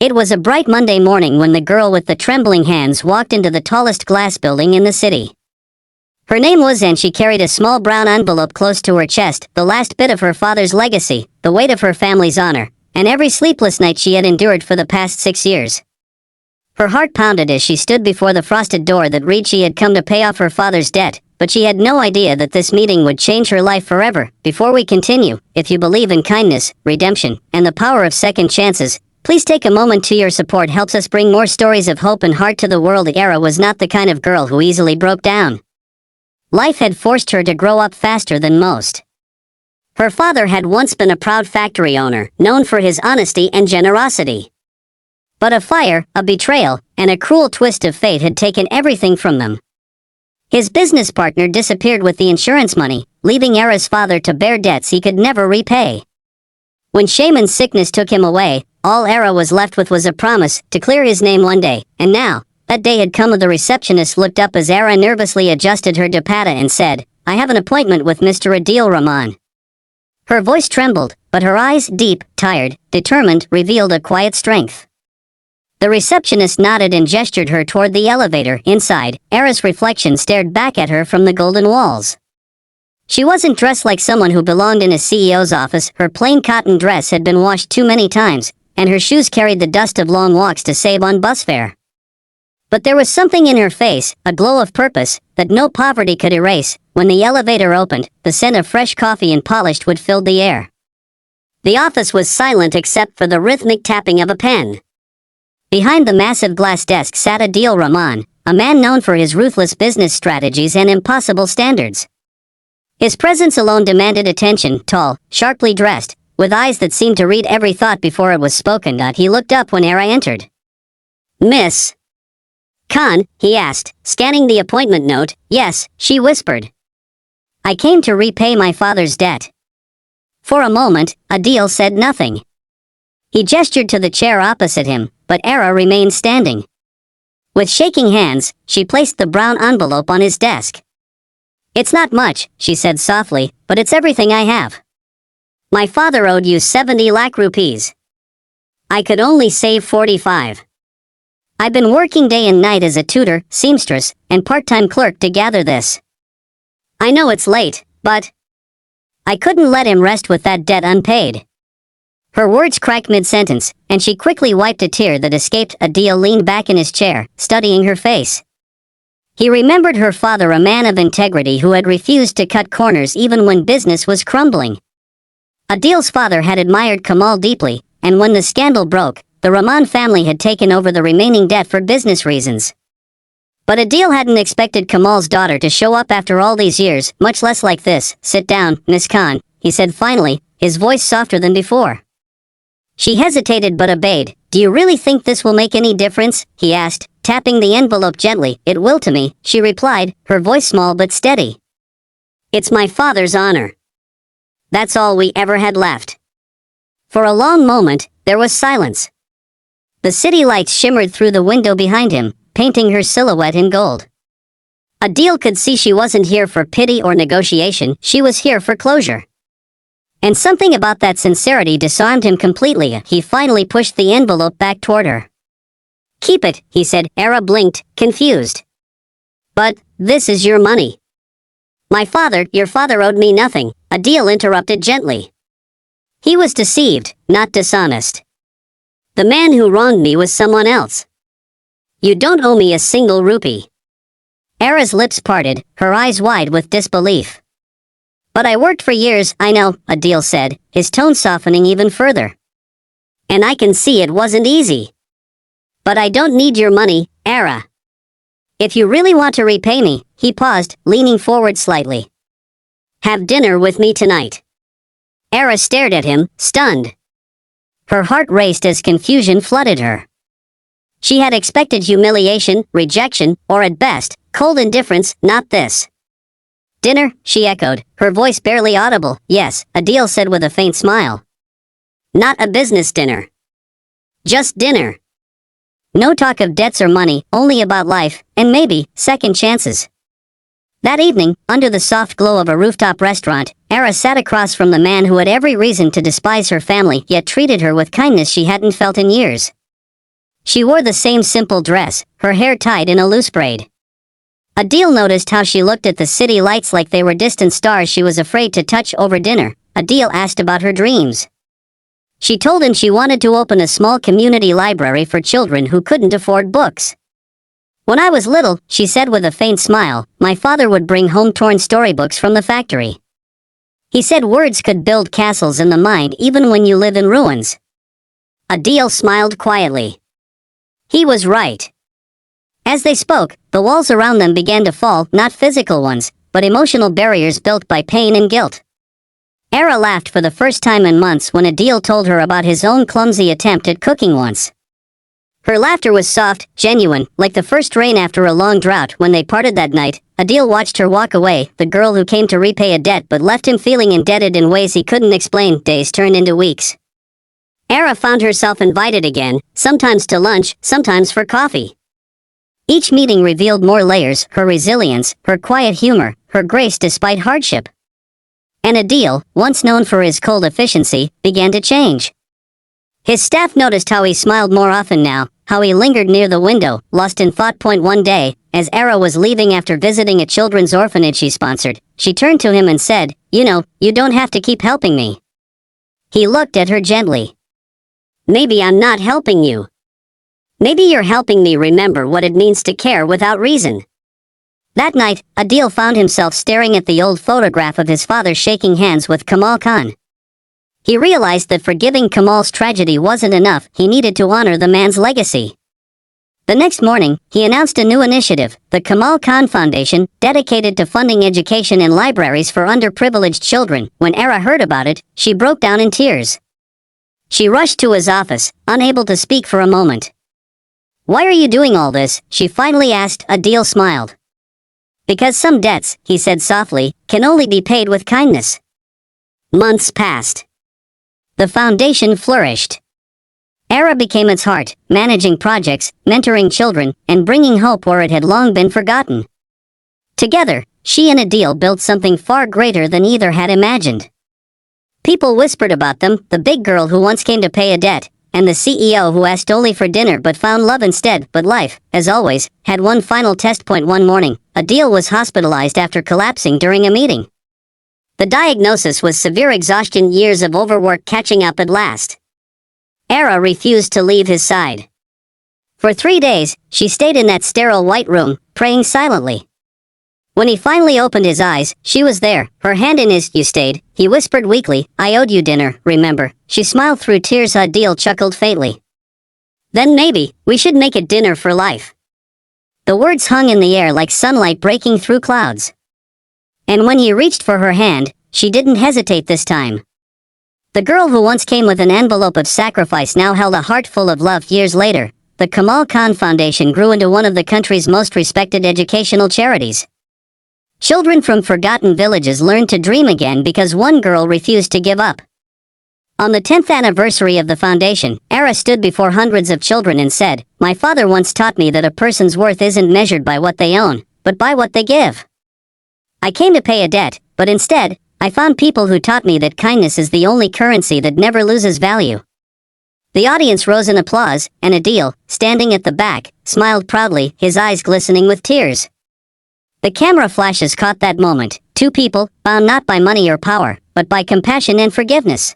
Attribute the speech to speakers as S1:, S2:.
S1: It was a bright Monday morning when the girl with the trembling hands walked into the tallest glass building in the city. Her name was, and she carried a small brown envelope close to her chest, the last bit of her father's legacy, the weight of her family's honor, and every sleepless night she had endured for the past 6 years. Her heart pounded as she stood before the frosted door that read she had come to pay off her father's debt, but she had no idea that this meeting would change her life forever. Before we continue, if you believe in kindness, redemption, and the power of second chances, please take a moment. To your support helps us bring more stories of hope and heart to the world. Aaira was not the kind of girl who easily broke down. Life had forced her to grow up faster than most. Her father had once been a proud factory owner, known for his honesty and generosity. But a fire, a betrayal, and a cruel twist of fate had taken everything from them. His business partner disappeared with the insurance money, leaving Aaira's father to bear debts he could never repay. When Shaman's sickness took him away, all Aaira was left with was a promise to clear his name one day, and now, that day had come. The receptionist looked up as Aaira nervously adjusted her dupatta and said, "I have an appointment with Mr. Adil Rahman." Her voice trembled, but her eyes, deep, tired, determined, revealed a quiet strength. The receptionist nodded and gestured her toward the elevator. Inside, Aaira's reflection stared back at her from the golden walls. She wasn't dressed like someone who belonged in a CEO's office. Her plain cotton dress had been washed too many times, and her shoes carried the dust of long walks to save on bus fare. But there was something in her face, a glow of purpose, that no poverty could erase. When the elevator opened, the scent of fresh coffee and polished wood filled the air. The office was silent except for the rhythmic tapping of a pen. Behind the massive glass desk sat Adil Rahman, a man known for his ruthless business strategies and impossible standards. His presence alone demanded attention. Tall, sharply dressed, with eyes that seemed to read every thought before it was spoken. He looked up when Aaira entered. "Miss Khan?" he asked, scanning the appointment note. "Yes," she whispered. "I came to repay my father's debt." For a moment, Adil said nothing. He gestured to the chair opposite him, but Aaira remained standing. With shaking hands, she placed the brown envelope on his desk. "It's not much," she said softly, "but it's everything I have. My father owed you 70 lakh rupees. I could only save 45. I've been working day and night as a tutor, seamstress, and part-time clerk to gather this. I know it's late, but I couldn't let him rest with that debt unpaid." Her words cracked mid-sentence, and she quickly wiped a tear that escaped. Adil leaned back in his chair, studying her face. He remembered her father, a man of integrity who had refused to cut corners even when business was crumbling. Adil's father had admired Kamal deeply, and when the scandal broke, the Rahman family had taken over the remaining debt for business reasons. But Adil hadn't expected Kamal's daughter to show up after all these years, much less like this. "Sit down, Miss Khan," he said finally, his voice softer than before. She hesitated but obeyed. "Do you really think this will make any difference?" he asked, tapping the envelope gently. "It will to me," she replied, her voice small but steady. "It's my father's honor. That's all we ever had left." For a long moment, there was silence. The city lights shimmered through the window behind him, painting her silhouette in gold. Adil could see she wasn't here for pity or negotiation, she was here for closure. And something about that sincerity disarmed him completely. He finally pushed the envelope back toward her. "Keep it," he said. Aaira blinked, confused. "But this is your money." Your father owed me nothing," Adil interrupted gently. "He was deceived, not dishonest. The man who wronged me was someone else. You don't owe me a single rupee." Aaira's lips parted, her eyes wide with disbelief. "But I worked for years." "I know," Adil said, his tone softening even further. "And I can see it wasn't easy. But I don't need your money, Aaira. If you really want to repay me," he paused, leaning forward slightly. "Have dinner with me tonight." Aaira stared at him, stunned. Her heart raced as confusion flooded her. She had expected humiliation, rejection, or at best, cold indifference, not this. "Dinner?" she echoed, her voice barely audible. "Yes," Adil said with a faint smile. "Not a business dinner. Just dinner. No talk of debts or money, only about life, and maybe, second chances." That evening, under the soft glow of a rooftop restaurant, Aaira sat across from the man who had every reason to despise her family, yet treated her with kindness she hadn't felt in years. She wore the same simple dress, her hair tied in a loose braid. Adil noticed how she looked at the city lights like they were distant stars she was afraid to touch over dinner. Adil asked about her dreams. She told him she wanted to open a small community library for children who couldn't afford books. When I was little, she said with a faint smile, my father would bring home torn storybooks from the factory. He said words could build castles in the mind even when you live in ruins. Adil smiled quietly. He was right. As they spoke, the walls around them began to fall, not physical ones, but emotional barriers built by pain and guilt. Aaira laughed for the first time in months when Adil told her about his own clumsy attempt at cooking once. Her laughter was soft, genuine, like the first rain after a long drought. When they parted that night, Adil watched her walk away, the girl who came to repay a debt but left him feeling indebted in ways he couldn't explain. Days turned into weeks. Aaira found herself invited again, sometimes to lunch, sometimes for coffee. Each meeting revealed more layers, her resilience, her quiet humor, her grace despite hardship. And Adil, once known for his cold efficiency, began to change. His staff noticed how he smiled more often now, how he lingered near the window, lost in thought. One day, as Aaira was leaving after visiting a children's orphanage she sponsored, she turned to him and said, "You know, you don't have to keep helping me." He looked at her gently. "Maybe I'm not helping you. Maybe you're helping me remember what it means to care without reason." That night, Adil found himself staring at the old photograph of his father shaking hands with Kamal Khan. He realized that forgiving Kamal's tragedy wasn't enough, he needed to honor the man's legacy. The next morning, he announced a new initiative, the Kamal Khan Foundation, dedicated to funding education in libraries for underprivileged children. When Aaira heard about it, she broke down in tears. She rushed to his office, unable to speak for a moment. "Why are you doing all this?" she finally asked. Adil smiled. "Because some debts," he said softly, "can only be paid with kindness." Months passed. The foundation flourished. Aaira became its heart, managing projects, mentoring children, and bringing hope where it had long been forgotten. Together, she and Adil built something far greater than either had imagined. People whispered about them, the big girl who once came to pay a debt, and the CEO who asked only for dinner but found love instead. But life, as always, had one final test point. One morning, Adil was hospitalized after collapsing during a meeting. The diagnosis was severe exhaustion, years of overwork catching up at last. Aaira refused to leave his side. For 3 days, she stayed in that sterile white room, praying silently. When he finally opened his eyes, she was there, her hand in his. "You stayed," he whispered weakly. "I owed you dinner, remember?" She smiled through tears. Adil chuckled faintly. "Then maybe, we should make it dinner for life." The words hung in the air like sunlight breaking through clouds. And when he reached for her hand, she didn't hesitate this time. The girl who once came with an envelope of sacrifice now held a heart full of love. Years later, the Kamal Khan Foundation grew into one of the country's most respected educational charities. Children from forgotten villages learned to dream again because one girl refused to give up. On the 10th anniversary of the foundation, Aaira stood before hundreds of children and said, "My father once taught me that a person's worth isn't measured by what they own, but by what they give. I came to pay a debt, but instead, I found people who taught me that kindness is the only currency that never loses value." The audience rose in applause, and Adil, standing at the back, smiled proudly, his eyes glistening with tears. The camera flashes caught that moment, two people, bound not by money or power, but by compassion and forgiveness.